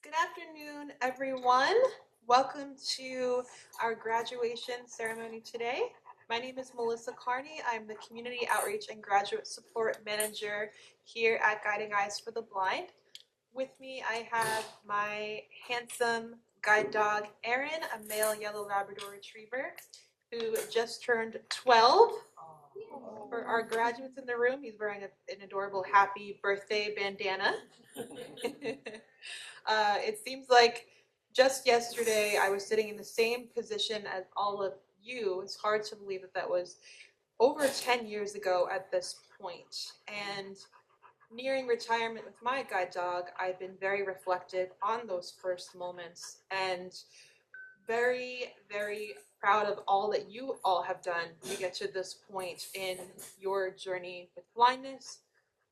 Good afternoon, everyone. Welcome to our graduation ceremony today. My name is Melissa Carney. I'm the Community Outreach and Graduate Support Manager here at Guiding Eyes for the Blind. With me, I have my handsome guide dog, Aaron, a male yellow Labrador Retriever, who just turned 12. For our graduates in the room, he's wearing an adorable happy birthday bandana. It seems like just yesterday I was sitting in the same position as all of you. It's hard to believe that that was over 10 years ago at this point. And nearing retirement with my guide dog, I've been very reflective on those first moments and very, very proud of all that you all have done to get to this point in your journey with blindness,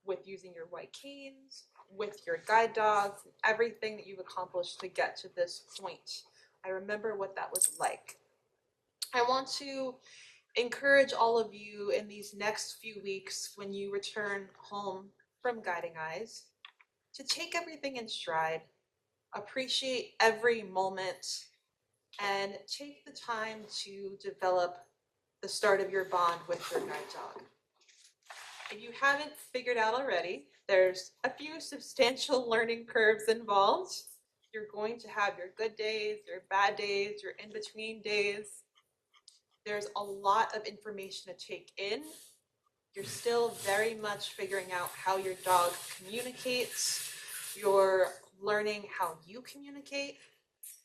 with using your white canes, with your guide dogs, and everything that you've accomplished to get to this point. I remember what that was like. I want to encourage all of you in these next few weeks when you return home from Guiding Eyes to take everything in stride, appreciate every moment, and take the time to develop the start of your bond with your guide dog. If you haven't figured out already, there's a few substantial learning curves involved. You're going to have your good days, your bad days, your in-between days. There's a lot of information to take in. You're still very much figuring out how your dog communicates. You're learning how you communicate.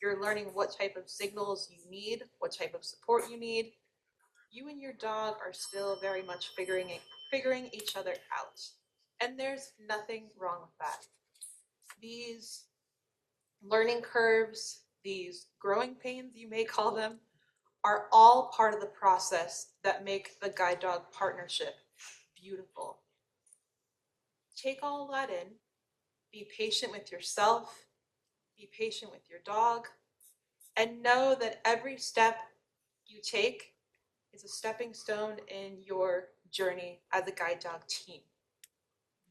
You're learning what type of signals you need, what type of support you need. You and your dog are still very much figuring each other out. And there's nothing wrong with that. These learning curves, these growing pains, you may call them, are all part of the process that make the guide dog partnership beautiful. Take all that in, be patient with yourself, be patient with your dog, and know that every step you take is a stepping stone in your journey as a guide dog team.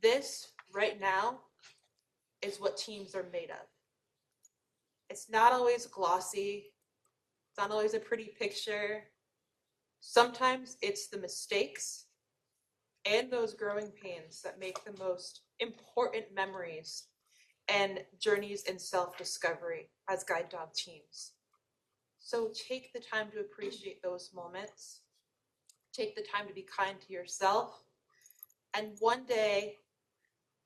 This, right now, is what teams are made of. It's not always glossy. It's not always a pretty picture. Sometimes it's the mistakes and those growing pains that make the most important memories and journeys in self-discovery as guide dog teams. So take the time to appreciate those moments. Take the time to be kind to yourself. And one day,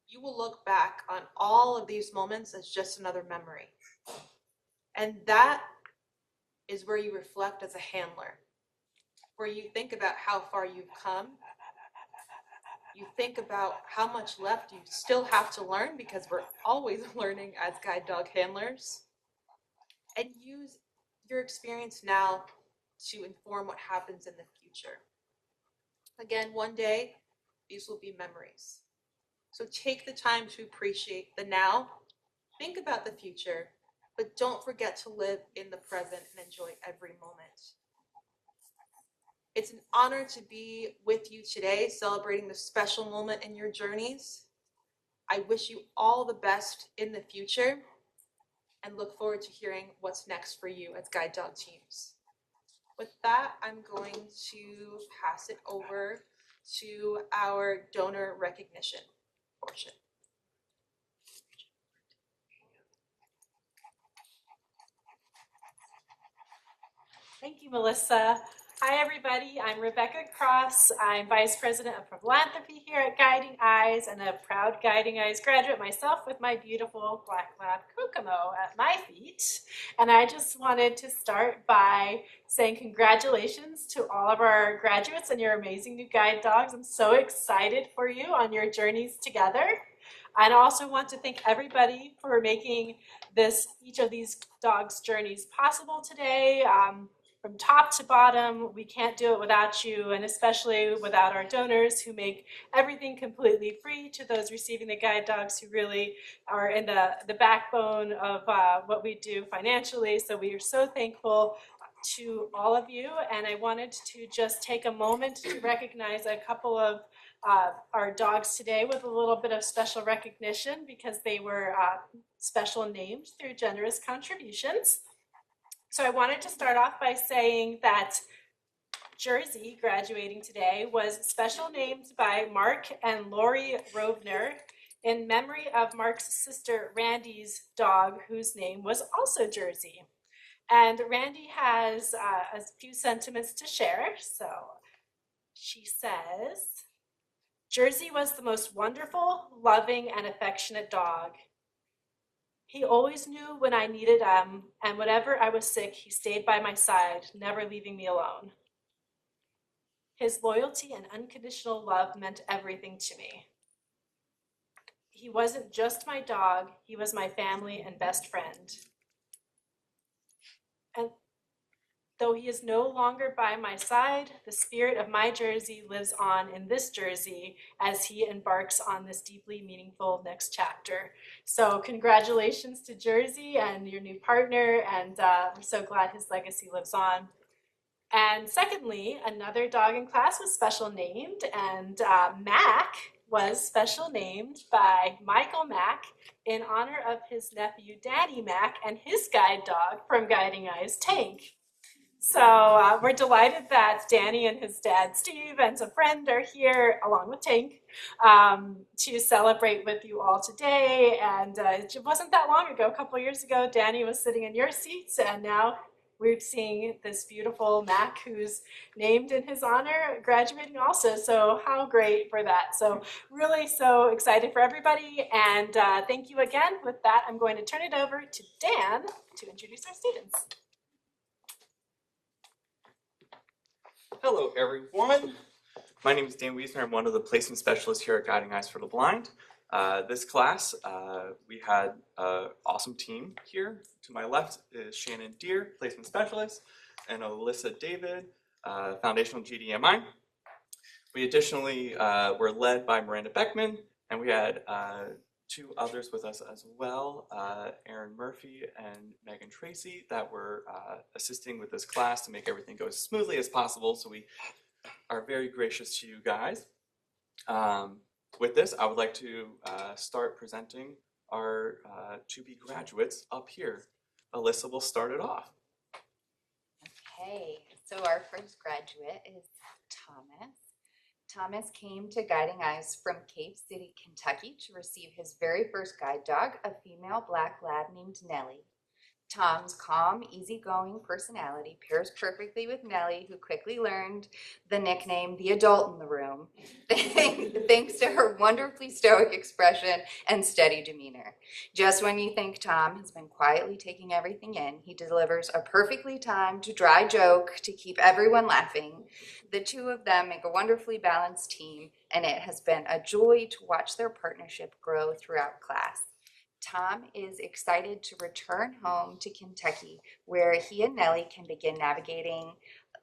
you will look back on all of these moments as just another memory. And that is where you reflect as a handler, where you think about how far you've come. You think about how much left you still have to learn, because we're always learning as guide dog handlers. And use your experience now to inform what happens in the future. Again, one day, these will be memories. So take the time to appreciate the now, think about the future, but don't forget to live in the present and enjoy every moment. It's an honor to be with you today, celebrating this special moment in your journeys. I wish you all the best in the future and look forward to hearing what's next for you as guide dog teams. With that, I'm going to pass it over to our donor recognition portion. Thank you, Melissa. Hi, everybody. I'm Rebecca Cross. I'm Vice President of Philanthropy here at Guiding Eyes and a proud Guiding Eyes graduate myself with my beautiful black lab Kokomo at my feet. And I just wanted to start by saying congratulations to all of our graduates and your amazing new guide dogs. I'm so excited for you on your journeys together. And I also want to thank everybody for making each of these dogs' journeys possible today. From top to bottom, we can't do it without you, and especially without our donors who make everything completely free, to those receiving the guide dogs who really are in the backbone of what we do financially. So we are so thankful to all of you, and I wanted to just take a moment to recognize a couple of our dogs today with a little bit of special recognition because they were special named through generous contributions. So I wanted to start off by saying that Jersey, graduating today, was special named by Mark and Lori Rovner in memory of Mark's sister Randy's dog, whose name was also Jersey. And Randy has a few sentiments to share. So she says, Jersey was the most wonderful, loving, and affectionate dog. He always knew when I needed him, and whenever I was sick, he stayed by my side, never leaving me alone. His loyalty and unconditional love meant everything to me. He wasn't just my dog, he was my family and best friend. And though he is no longer by my side, the spirit of my Jersey lives on in this Jersey as he embarks on this deeply meaningful next chapter. So congratulations to Jersey and your new partner, and we're so glad his legacy lives on. And secondly, another dog in class was special named, and Mac was special named by Michael Mack in honor of his nephew Danny Mack and his guide dog from Guiding Eyes, Tank. So we're delighted that Danny and his dad Steve and a friend are here along with Tank to celebrate with you all today. And it wasn't that long ago, a couple years ago, Danny was sitting in your seats, and now we're seeing this beautiful Mac, who's named in his honor, graduating also. So how great for that. So really so excited for everybody. And thank you again. With that, I'm going to turn it over to Dan to introduce our students. Hello, everyone. My name is Dan Wiesner. I'm one of the placement specialists here at Guiding Eyes for the Blind. This class, we had an awesome team here. To my left is Shannon Deere, placement specialist, and Alyssa David, foundational GDMI. We additionally were led by Miranda Beckman, and we had two others with us as well, Erin Murphy and Megan Tracy, that were assisting with this class to make everything go as smoothly as possible. So we are very gracious to you guys. With this, I would like to start presenting our to-be graduates up here. Alyssa will start it off. Okay, so our first graduate is Thomas. Thomas came to Guiding Eyes from Cave City, Kentucky to receive his very first guide dog, a female black lab named Nellie. Tom's calm, easygoing personality pairs perfectly with Nellie, who quickly learned the nickname the adult in the room, thanks to her wonderfully stoic expression and steady demeanor. Just when you think Tom has been quietly taking everything in, he delivers a perfectly timed, dry joke to keep everyone laughing. The two of them make a wonderfully balanced team, and it has been a joy to watch their partnership grow throughout class. Tom is excited to return home to Kentucky, where he and Nellie can begin navigating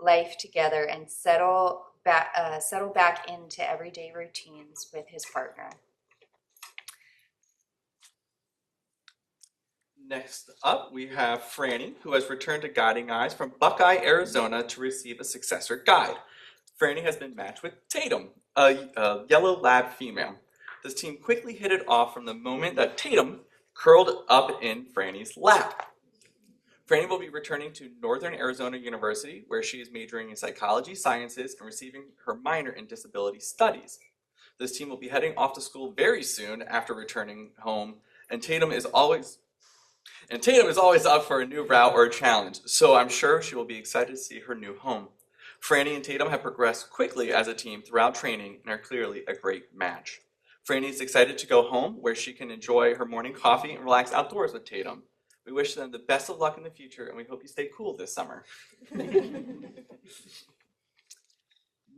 life together and settle back into everyday routines with his partner. Next up, we have Franny, who has returned to Guiding Eyes from Buckeye, Arizona to receive a successor guide. Franny has been matched with Tatum, a yellow lab female. This team quickly hit it off from the moment that Tatum curled up in Franny's lap. Franny will be returning to Northern Arizona University, where she is majoring in psychology sciences and receiving her minor in disability studies. This team will be heading off to school very soon after returning home, and Tatum is always up for a new route or a challenge, so I'm sure she will be excited to see her new home. Franny and Tatum have progressed quickly as a team throughout training and are clearly a great match. Franny is excited to go home, where she can enjoy her morning coffee and relax outdoors with Tatum. We wish them the best of luck in the future, and we hope you stay cool this summer.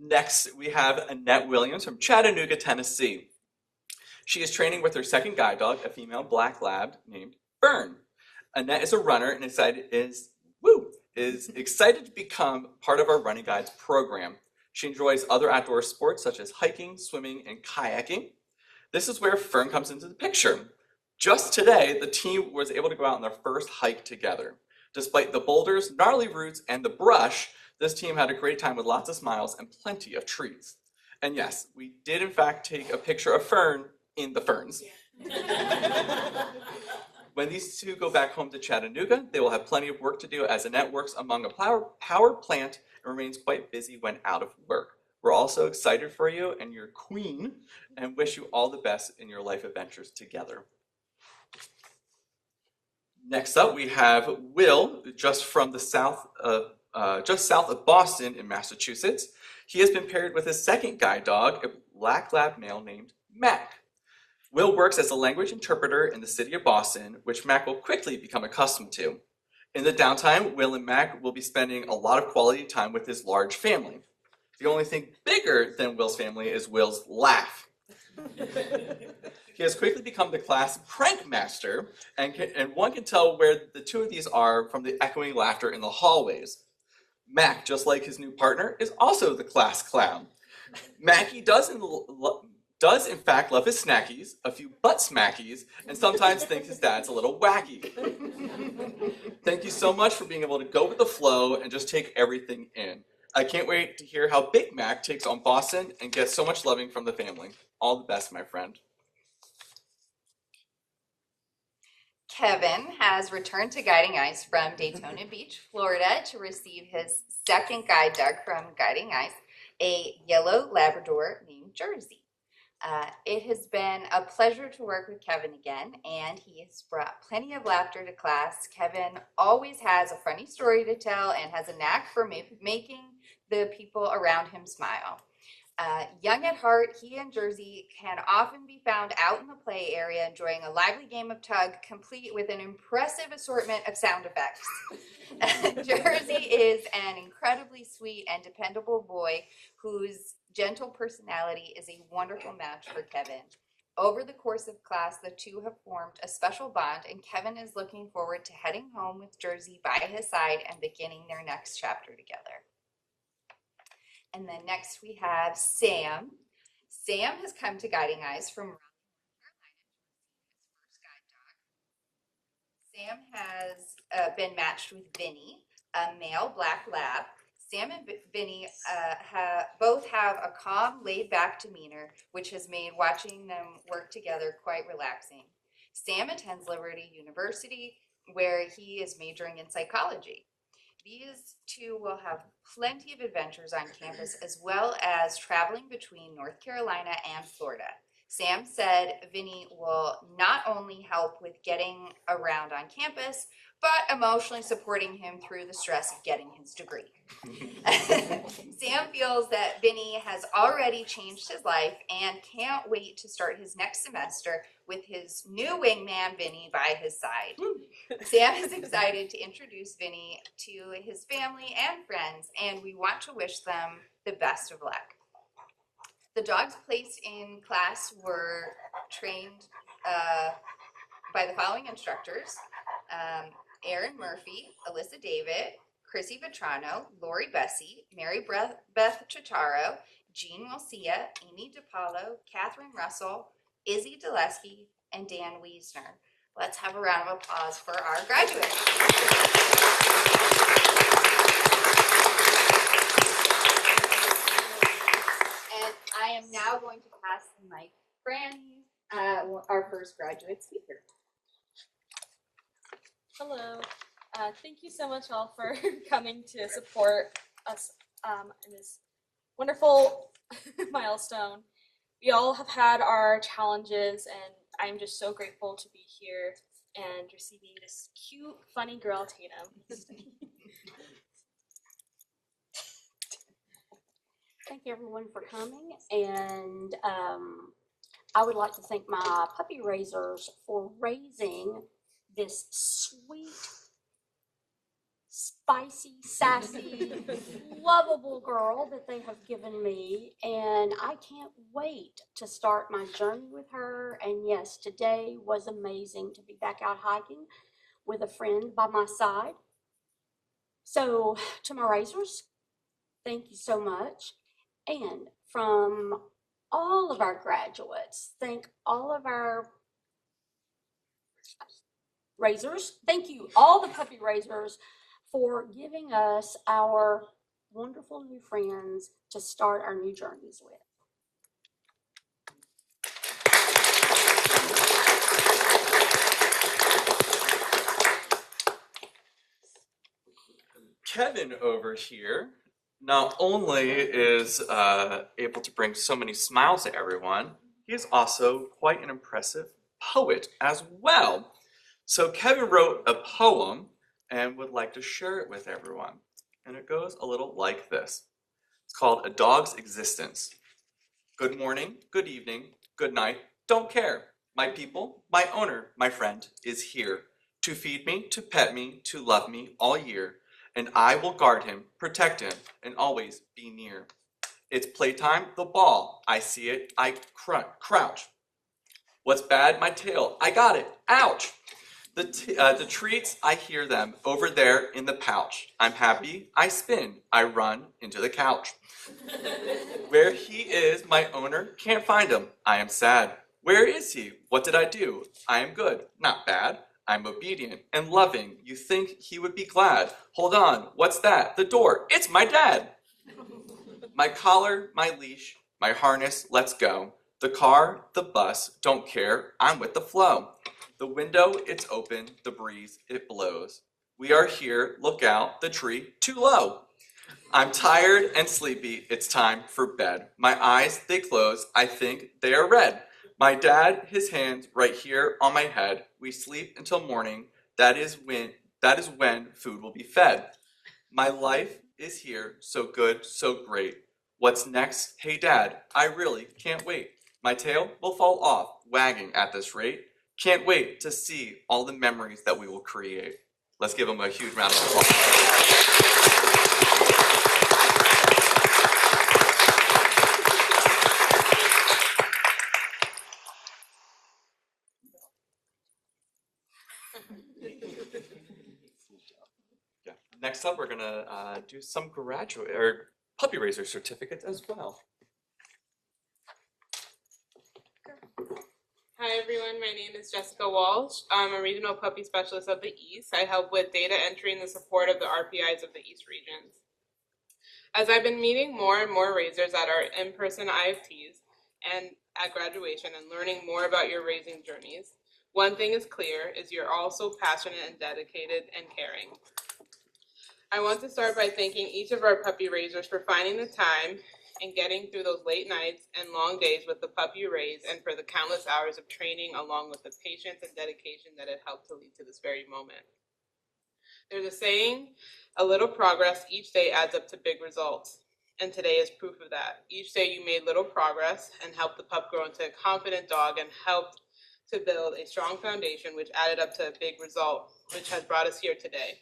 Next, we have Annette Williams from Chattanooga, Tennessee. She is training with her second guide dog, a female black lab named Fern. Annette is a runner and is excited to become part of our Running Guides program. She enjoys other outdoor sports such as hiking, swimming, and kayaking. This is where Fern comes into the picture. Just today, the team was able to go out on their first hike together. Despite the boulders, gnarly roots, and the brush, this team had a great time with lots of smiles and plenty of treats. And yes, we did in fact take a picture of Fern in the ferns. When these two go back home to Chattanooga, they will have plenty of work to do as Annette works among a power plant and remains quite busy when out of work. We're also excited for you and your queen and wish you all the best in your life adventures together. Next up, we have Will, just south of Boston in Massachusetts. He has been paired with his second guide dog, a black lab male named Mac. Will works as a language interpreter in the city of Boston, which Mac will quickly become accustomed to. In the downtime, Will and Mac will be spending a lot of quality time with his large family. The only thing bigger than Will's family is Will's laugh. He has quickly become the class prank master, and one can tell where the two of these are from the echoing laughter in the hallways. Mac, just like his new partner, is also the class clown. Mackie does in fact love his snackies, a few butt smackies, and sometimes thinks his dad's a little wacky. Thank you so much for being able to go with the flow and just take everything in. I can't wait to hear how Big Mac takes on Boston and gets so much loving from the family. All the best, my friend. Kevin has returned to Guiding Eyes from Daytona Beach, Florida to receive his second guide dog from Guiding Eyes, a yellow Labrador named Jersey. It has been a pleasure to work with Kevin again, and he has brought plenty of laughter to class. Kevin always has a funny story to tell and has a knack for making the people around him smile. Young at heart, he and Jersey can often be found out in the play area enjoying a lively game of tug, complete with an impressive assortment of sound effects. Jersey is an incredibly sweet and dependable boy whose gentle personality is a wonderful match for Kevin. Over the course of class, the two have formed a special bond, and Kevin is looking forward to heading home with Jersey by his side and beginning their next chapter together. And then next we have Sam. Sam has come to Guiding Eyes from Raleigh, North Carolina, to receive his first guide dog. Sam has been matched with Vinny, a male black lab. Sam and Vinny both have a calm, laid-back demeanor, which has made watching them work together quite relaxing. Sam attends Liberty University, where he is majoring in psychology. These two will have plenty of adventures on campus, as well as traveling between North Carolina and Florida. Sam said Vinny will not only help with getting around on campus, but emotionally supporting him through the stress of getting his degree. Sam feels that Vinny has already changed his life and can't wait to start his next semester with his new wingman, Vinny, by his side. Sam is excited to introduce Vinny to his family and friends, and we want to wish them the best of luck. The dogs placed in class were trained by the following instructors: Erin Murphy, Alyssa David, Chrissy Vetrano, Lori Bessie, Mary Beth Chitaro, Jean Wilcia, Amy DiPaolo, Catherine Russell, Izzy Dulesky, and Dan Wiesner. Let's have a round of applause for our graduates. And I am now going to pass the mic to Franny, our first graduate speaker. Hello. Thank you so much all for coming to support us in this wonderful milestone. We all have had our challenges, and I'm just so grateful to be here and receiving this cute, funny girl, Tatum. Thank you everyone for coming, and I would like to thank my puppy raisers for raising this sweet, spicy, sassy, lovable girl that they have given me, and I can't wait to start my journey with her. And yes, today was amazing to be back out hiking with a friend by my side. So to my raisers, thank you so much. And from all of our graduates, thank all of our raisers. Thank you, all the puppy raisers, for giving us our wonderful new friends to start our new journeys with. Kevin over here not only is able to bring so many smiles to everyone, he is also quite an impressive poet as well. So Kevin wrote a poem and would like to share it with everyone. And it goes a little like this. It's called A Dog's Existence. Good morning, good evening, good night, don't care. My people, my owner, my friend is here to feed me, to pet me, to love me all year. And I will guard him, protect him, and always be near. It's playtime, the ball. I see it, I crouch. What's bad? My tail. I got it. Ouch. The treats, I hear them over there in the pouch. I'm happy, I spin, I run into the couch. Where he is, my owner can't find him. I am sad. Where is he? What did I do? I am good, not bad. I'm obedient and loving. You think he would be glad. Hold on, what's that? The door. It's my dad. My collar, my leash, my harness, let's go. The car, the bus, don't care, I'm with the flow. The window, it's open, the breeze, it blows. We are here, look out, the tree, too low. I'm tired and sleepy, it's time for bed. My eyes, they close, I think they are red. My dad, his hands right here on my head. We sleep until morning, that is when food will be fed. My life is here, so good, so great. What's next? Hey dad, I really can't wait. My tail will fall off, wagging at this rate. Can't wait to see all the memories that we will create. Let's give him a huge round of applause. Yeah. Next up, we're gonna do some graduate or puppy raiser certificates as well. Hi everyone, my name is Jessica Walsh. I'm a regional puppy specialist of the East. I help with data entry and the support of the RPIs of the East regions. As I've been meeting more and more raisers at our in-person IFTs and at graduation and learning more about your raising journeys, one thing is clear, is you're all so passionate and dedicated and caring. I want to start by thanking each of our puppy raisers for finding the time and getting through those late nights and long days with the puppy you raise, and for the countless hours of training along with the patience and dedication that have helped to lead to this very moment. There's a saying, a little progress each day adds up to big results, and today is proof of that. Each day you made little progress and helped the pup grow into a confident dog and helped to build a strong foundation, which added up to a big result, which has brought us here today.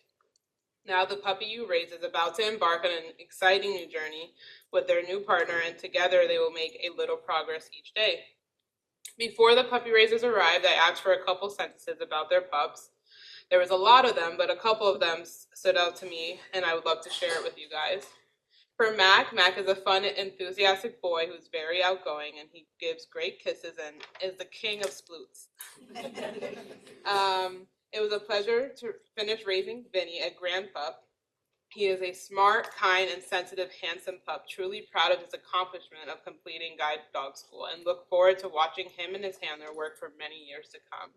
Now the puppy you raise is about to embark on an exciting new journey with their new partner, and together they will make a little progress each day. Before the puppy raisers arrived, I asked for a couple sentences about their pups. There was a lot of them, but a couple of them stood out to me, and I would love to share it with you guys. For Mac is a fun, enthusiastic boy who's very outgoing, and he gives great kisses and is the king of sploots. It was a pleasure to finish raising Vinny, a grand pup. He is a smart, kind, and sensitive, handsome pup, truly proud of his accomplishment of completing guide dog school, and look forward to watching him and his handler work for many years to come.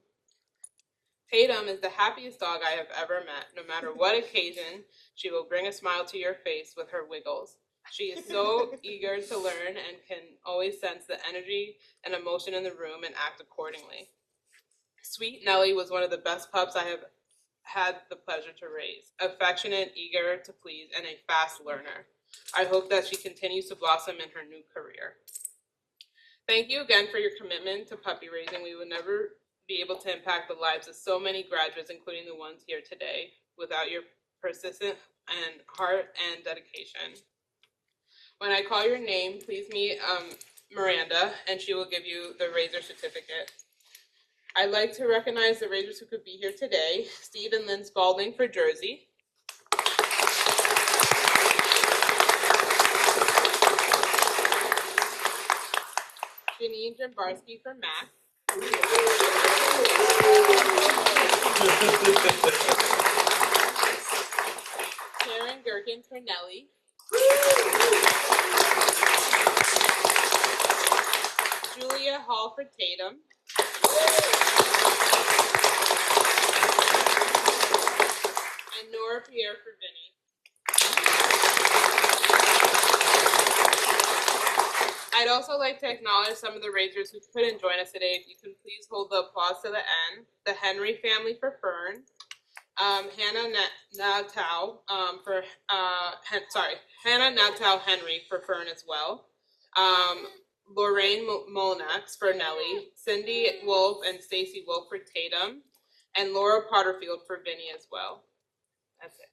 Tatum is the happiest dog I have ever met. No matter what occasion, she will bring a smile to your face with her wiggles. She is so eager to learn and can always sense the energy and emotion in the room and act accordingly. Sweet Nellie was one of the best pups I have had the pleasure to raise. Affectionate, eager to please, and a fast learner. I hope that she continues to blossom in her new career. Thank you again for your commitment to puppy raising. We would never be able to impact the lives of so many graduates, including the ones here today, without your persistent and heart and dedication. When I call your name, please meet Miranda, and she will give you the raiser certificate. I'd like to recognize the raisers who could be here today. Steve and Lynn Spalding for Jersey. Janine Jambarski for Mac. Karen Gergen for Nellie. Julia Hall for Tatum. And Nora Pierre for Vinny. also like to acknowledge some of the raisers who couldn't join us today. If you can please hold the applause to the end. The Henry family for Fern. Hannah Natau Hannah Natau Henry for Fern as well. Lorraine Molnax for Nellie, Cindy Wolf and Stacy Wolf for Tatum, and Laura Potterfield for Vinny as well. That's it.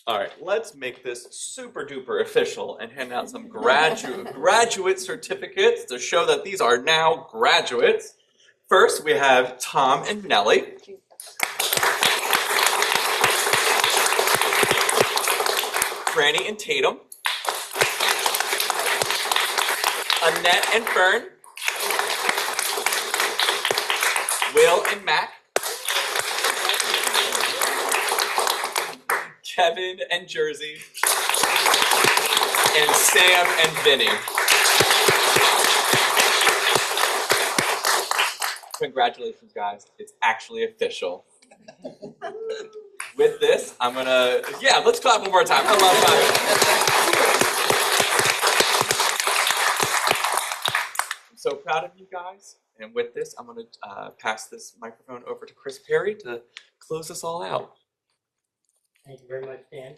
All right, let's make this super duper official and hand out some graduate certificates to show that these are now graduates. First, we have Tom and Nellie. Franny and Tatum. Annette and Fern. Will and Mac. Kevin and Jersey. And Sam and Vinny. Congratulations, guys. It's actually official. With this, I'm gonna, let's clap one more time. Come on, I'm so proud of you guys. And with this, I'm gonna pass this microphone over to Chris Perry to close us all out. Thank you very much, Dan.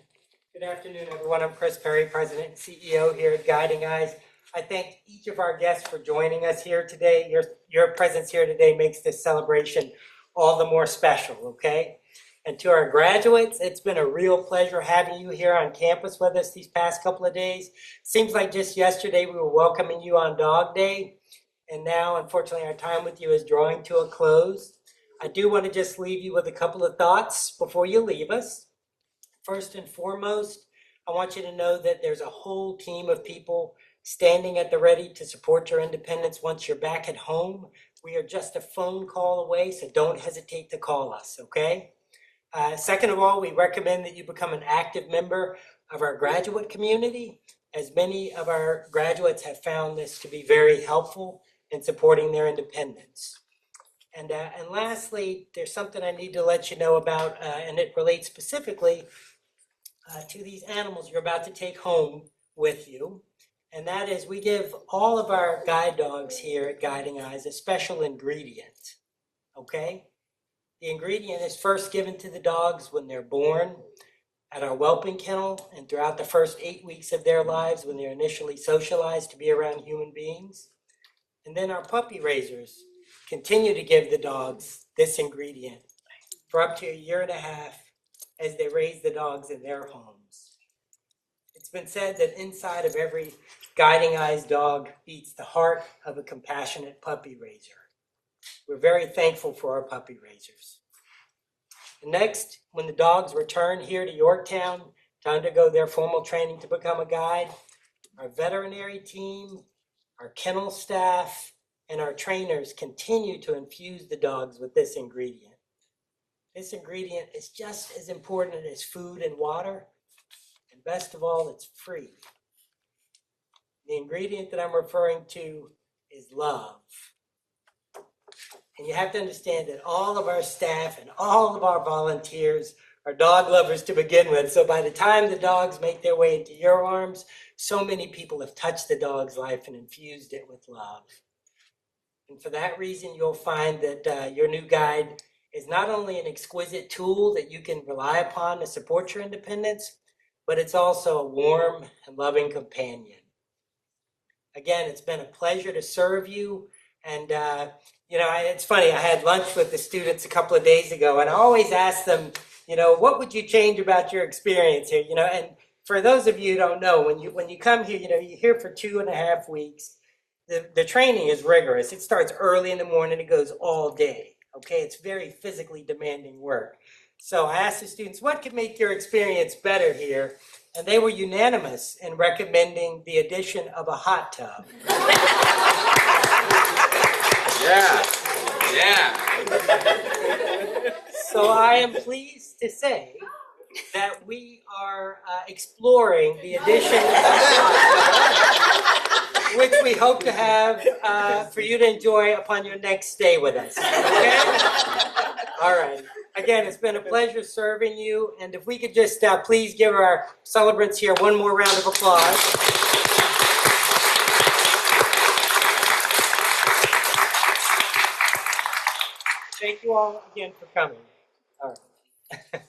Good afternoon, everyone. I'm Chris Perry, President and CEO here at Guiding Eyes. I thank each of our guests for joining us here today. Your presence here today makes this celebration all the more special, okay? And to our graduates, it's been a real pleasure having you here on campus with us these past couple of days. Seems like just yesterday we were welcoming you on Dog Day, and now, unfortunately, our time with you is drawing to a close. I do want to just leave you with a couple of thoughts before you leave us. First and foremost, I want you to know that there's a whole team of people standing at the ready to support your independence once you're back at home. We are just a phone call away, so don't hesitate to call us, okay? Second of all, we recommend that you become an active member of our graduate community, as many of our graduates have found this to be very helpful in supporting their independence. And lastly, there's something I need to let you know about, and it relates specifically to these animals you're about to take home with you. And that is, we give all of our guide dogs here at Guiding Eyes a special ingredient, okay? The ingredient is first given to the dogs when they're born at our whelping kennel and throughout the first 8 weeks of their lives when they're initially socialized to be around human beings. And then our puppy raisers continue to give the dogs this ingredient for up to 1.5 years as they raise the dogs in their homes. It's been said that inside of every Guiding Eyes dog beats the heart of a compassionate puppy raiser. We're very thankful for our puppy raisers. Next, when the dogs return here to Yorktown to undergo their formal training to become a guide, our veterinary team, our kennel staff, and our trainers continue to infuse the dogs with this ingredient. This ingredient is just as important as food and water, and best of all, it's free. The ingredient that I'm referring to is love. And you have to understand that all of our staff and all of our volunteers are dog lovers to begin with. So by the time the dogs make their way into your arms, so many people have touched the dog's life and infused it with love. And for that reason, you'll find that your new guide is not only an exquisite tool that you can rely upon to support your independence, but it's also a warm and loving companion. Again, it's been a pleasure to serve you. And, it's funny, I had lunch with the students a couple of days ago, and I always ask them, what would you change about your experience here? And for those of you who don't know, when you come here, you're here for 2.5 weeks. The training is rigorous. It starts early in the morning, it goes all day. Okay, it's very physically demanding work. So I asked the students, what could make your experience better here? And they were unanimous in recommending the addition of a hot tub. Yeah. So I am pleased to say that we are exploring the addition of a hot tub, which we hope to have for you to enjoy upon your next stay with us. Okay? All right. Again, again, it's been a pleasure serving you. And if we could just please give our celebrants here one more round of applause. Thank you all again for coming. All right.